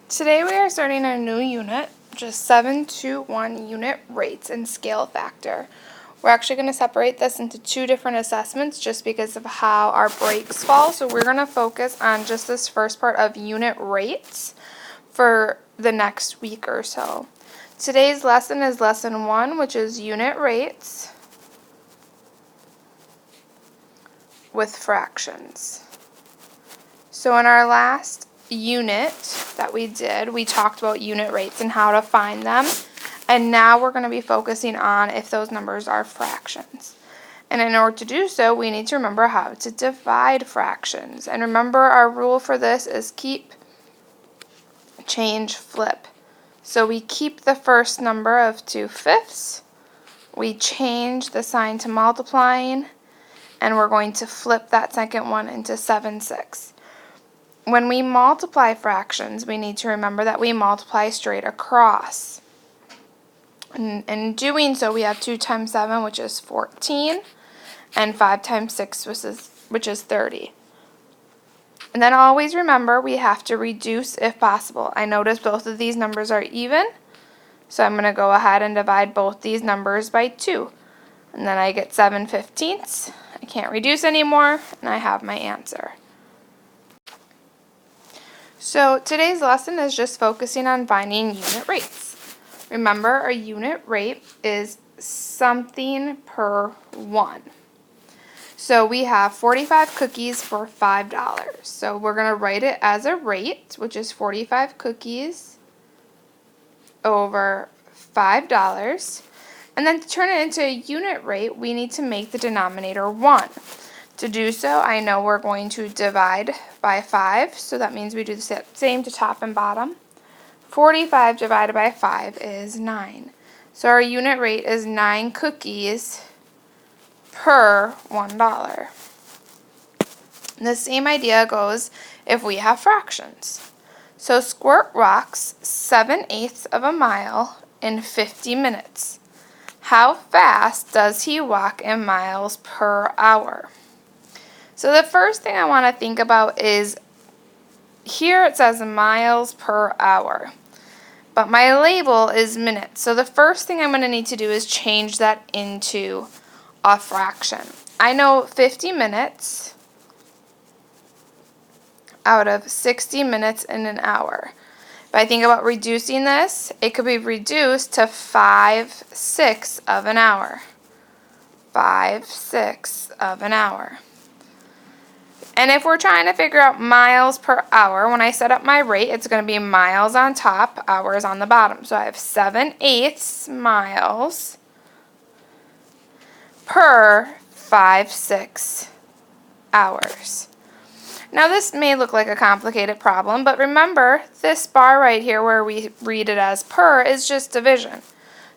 Today we are starting a new unit, just 721 unit rates and scale factor. We're actually going to separate this into two different assessments just because of how our breaks fall. So we're going to focus on just this first part of unit rates for the next week or so. Today's lesson is lesson 1, which is unit rates with fractions. So in our last unit that we did, we talked about unit rates and how to find them. And now we're going to be focusing on if those numbers are fractions. And in order to do so, we need to remember how to divide fractions. And remember, our rule for this is keep, change, flip. So we keep the first number of 2/5. We change the sign to multiplying. And we're going to flip that second one into 7/6. When we multiply fractions, we need to remember that we multiply straight across. And in doing so, we have 2 times 7, which is 14, and 5 times 6, which is 30. And then always remember, we have to reduce if possible. I notice both of these numbers are even, so I'm going to go ahead and divide both these numbers by 2. And then I get 7/15. I can't reduce anymore, and I have my answer. So today's lesson is just focusing on finding unit rates. Remember, a unit rate is something per 1. So we have 45 cookies for $5. So we're going to write it as a rate, which is 45 cookies over $5. And then to turn it into a unit rate, we need to make the denominator 1. To do so, I know we're going to divide by 5, so that means we do the same to top and bottom. 45 divided by 5 is 9. So our unit rate is 9 cookies per $1. The same idea goes if we have fractions. So Squirt walks 7/8 of a mile in 50 minutes. How fast does he walk in miles per hour? So the first thing I want to think about is, here it says miles per hour, but my label is minutes. So the first thing I'm going to need to do is change that into a fraction. I know 50 minutes out of 60 minutes in an hour. If I think about reducing this, it could be reduced to 5/6 of an hour. 5/6 of an hour. And if we're trying to figure out miles per hour, when I set up my rate, it's going to be miles on top, hours on the bottom. So I have 7/8 miles per 5/6 hours. Now this may look like a complicated problem, but remember, this bar right here where we read it as per is just division.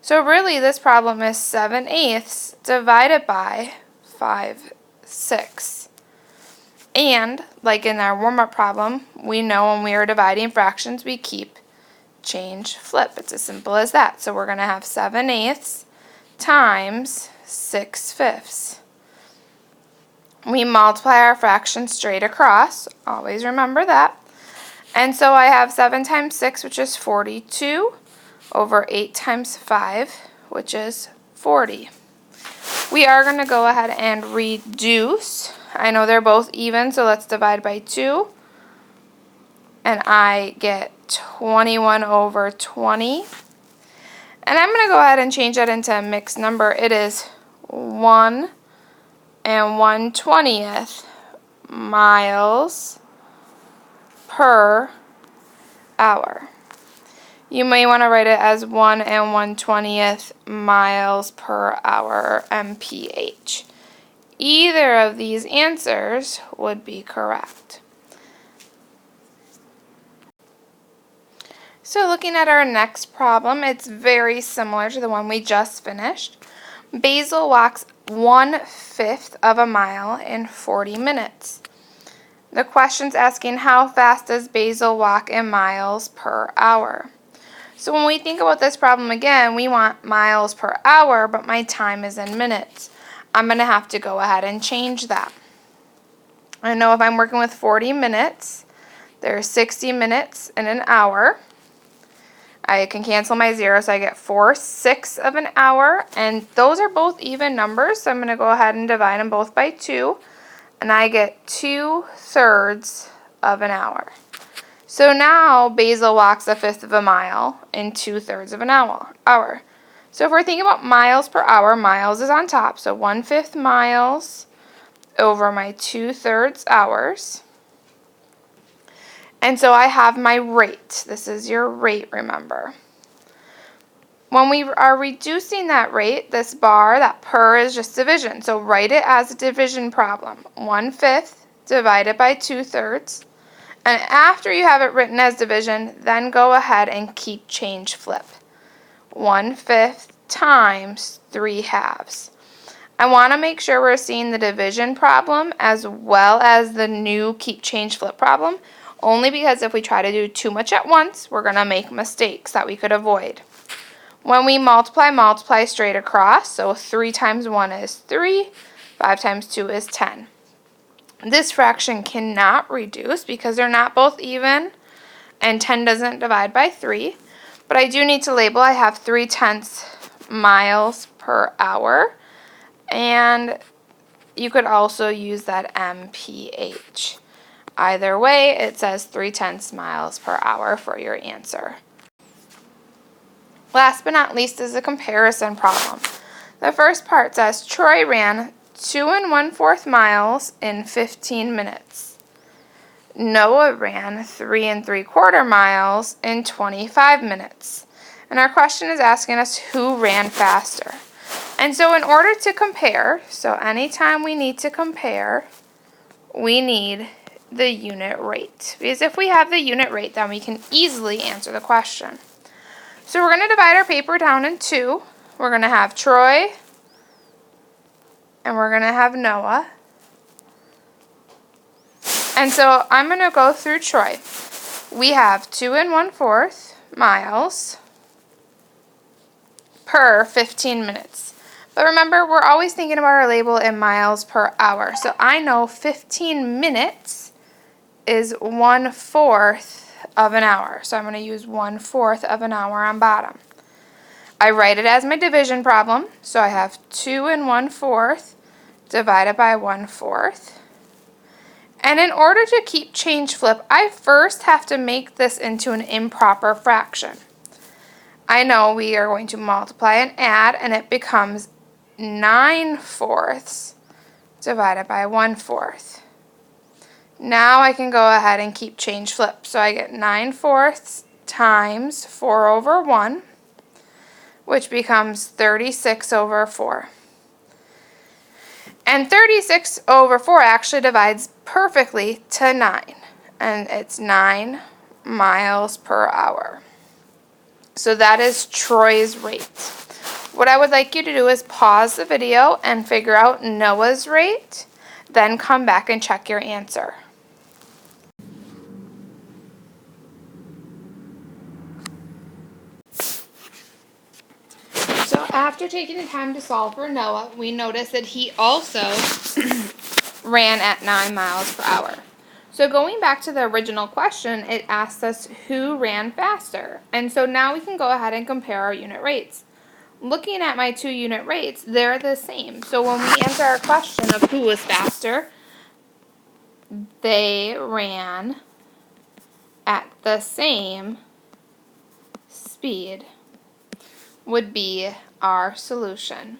So really this problem is 7/8 divided by 5/6. And, like in our warm-up problem, we know when we are dividing fractions, we keep, change, flip. It's as simple as that. So we're going to have 7/8 times 6/5. We multiply our fractions straight across. Always remember that. And so I have 7 times 6, which is 42, over 8 times 5, which is 40. We are going to go ahead and reduce. I know they're both even, so let's divide by 2. And I get 21 over 20. And I'm going to go ahead and change that into a mixed number. It is 1 1/20 miles per hour. You may want to write it as 1 1/20 miles per hour, mph. Either of these answers would be correct. So looking at our next problem, it's very similar to the one we just finished. Basil walks 1/5 of a mile in 40 minutes. The question's asking how fast does Basil walk in miles per hour. So when we think about this problem again, we want miles per hour, but my time is in minutes. I'm going to have to go ahead and change that. I know if I'm working with 40 minutes, There's 60 minutes in an hour. I can cancel my 0, so I get 4/6 of an hour, and those are both even numbers, so I'm going to go ahead and divide them both by 2, and I get 2/3 of an hour. So now Basil walks 1/5 of a mile in 2/3 of an hour. So if we're thinking about miles per hour, miles is on top, so 1/5 miles over my 2/3 hours. And so I have my rate. This is your rate, remember. When we are reducing that rate, this bar, that per, is just division. So write it as a division problem. 1/5 divided by 2/3. And after you have it written as division, then go ahead and keep change flip. 1/5 times 3/2. I want to make sure we're seeing the division problem as well as the new keep change flip problem, only because if we try to do too much at once, we're going to make mistakes that we could avoid. When we multiply straight across, so 3 times 1 is 3, 5 times 2 is 10. This fraction cannot reduce because they're not both even, and 10 doesn't divide by 3. But I do need to label, I have 3/10 miles per hour, and you could also use that mph. Either way, it says 3/10 miles per hour for your answer. Last but not least is a comparison problem. The first part says Troy ran 2 1/4 miles in 15 minutes. Noah ran 3 3/4 miles in 25 minutes. And our question is asking us who ran faster. And so in order to compare, so anytime we need to compare, we need the unit rate. Because if we have the unit rate, then we can easily answer the question. So we're going to divide our paper down in 2. We're going to have Troy, and we're going to have Noah. And so I'm going to go through Troy. We have 2 1/4 miles per 15 minutes. But remember, we're always thinking about our label in miles per hour. So I know 15 minutes is 1/4 of an hour. So I'm going to use 1/4 of an hour on bottom. I write it as my division problem. So I have 2 1/4 divided by 1/4. And in order to keep change flip, I first have to make this into an improper fraction. I know we are going to multiply and add, and it becomes 9/4 divided by 1/4. Now I can go ahead and keep change flip. So I get 9/4 times 4/1, which becomes 36/4. And 36/4 actually divides perfectly to 9, and it's 9 miles per hour. So that is Troy's rate. What I would like you to do is pause the video and figure out Noah's rate, then come back and check your answer. So after taking the time to solve for Noah, we notice that he also ran at 9 miles per hour. So going back to the original question, it asks us who ran faster. And so now we can go ahead and compare our unit rates. Looking at my 2 unit rates, they're the same. So when we answer our question of who was faster, they ran at the same speed would be our solution.